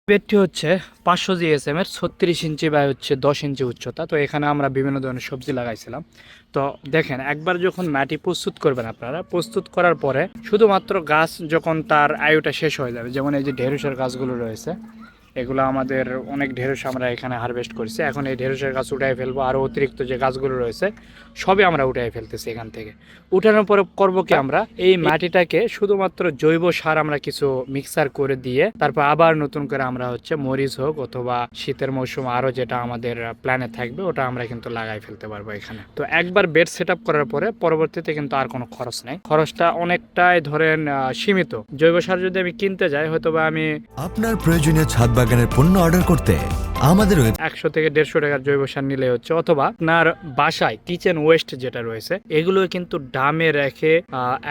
বেডটি হচ্ছে 500 জিএসএম এর 36 inch by হচ্ছে 10 ইঞ্চি উচ্চতা। তো এখানে আমরা বিভিন্ন ধরনের সবজি লাগাইছিলাম। তো দেখেন, একবার যখন মাটি প্রস্তুত করবেন আপনারা, প্রস্তুত করার পরে শুধুমাত্র গাছ যখন তার আয়ুটা শেষ হয়ে যাবে, যেমন এই যে ঢেঁড়সের গাছগুলো রয়েছে, এগুলো আমাদের অনেক ঢেঁড়স আমরা এখানে হারভেস্ট করেছি। এখন এই ঢেঁড়সের গাছ উঠাই ফেলবো, আরও অতিরিক্ত যে গাছগুলো রয়েছে সবই আমরা উঠাই ফেলতেছি এখান থেকে। উঠানোর পরে করবো কি, আমরা এই মাটিটাকে শুধুমাত্র জৈব সার আমরা কিছু মিক্সার করে দিয়ে তারপর আবার নতুন করে আমরা হচ্ছে মরিচ হোক অথবা শীতের মৌসুম আরও যেটা আমাদের প্ল্যানে থাকবে ওটা আমরা কিন্তু লাগাই ফেলতে পারবো এখানে। তো একবার বেড সেট আপ করার পরে পরবর্তীতে কিন্তু আর কোনো খরচ নেই, খরচটা অনেকটাই ধরেন সীমিত। জৈব সার যদি আমি কিনতে যাই, হয়তো বা আমি আপনার প্রয়োজনীয় ছাদ বাগানের পণ্য অর্ডার করতে আমাদের 100 থেকে 150 টাকার জৈব সার নিলে হচ্ছে, অথবা আপনার বাসায় কিচেন ওয়েস্ট যেটা রয়েছে এগুলো কিন্তু ডামে রেখে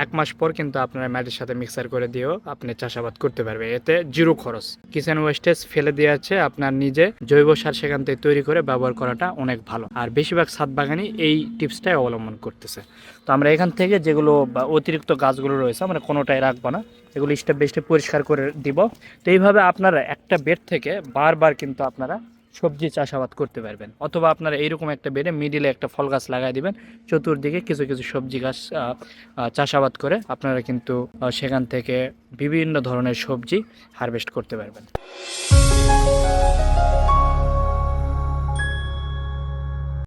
1 মাস পর কিন্তু আপনার মাটির সাথে মিক্সার করে দিয়েও আপনি চাষাবাদ করতে পারবে, এতে জিরো খরচ। কিচেন ওয়েস্টেজ ফেলে দিয়ে আছে, আপনার নিজে জৈব সার সেখান থেকে তৈরি করে ব্যবহার করাটা অনেক ভালো। আর বেশিরভাগ ছাদ বাগানই এই টিপসটাই অবলম্বন করতেছে। তো আমরা এখান থেকে যেগুলো অতিরিক্ত গাছগুলো রয়েছে আমরা কোনোটাই রাখবো না, এগুলো স্টেপ বাই স্টেপ পরিষ্কার করে দিব। তো এইভাবে আপনারা একটা বেড থেকে বারবার কিন্তু আপনারা সবজি চাষাবাদ করতে পারবেন। অথবা আপনারা এইরকম একটা বেডে মিডিলে একটা ফল গাছ লাগাই দিবেন, চতুর্দিকে কিছু কিছু সবজি গাছ চাষাবাদ করে আপনারা কিন্তু সেখান থেকে বিভিন্ন ধরনের সবজি হারভেস্ট করতে পারবেন।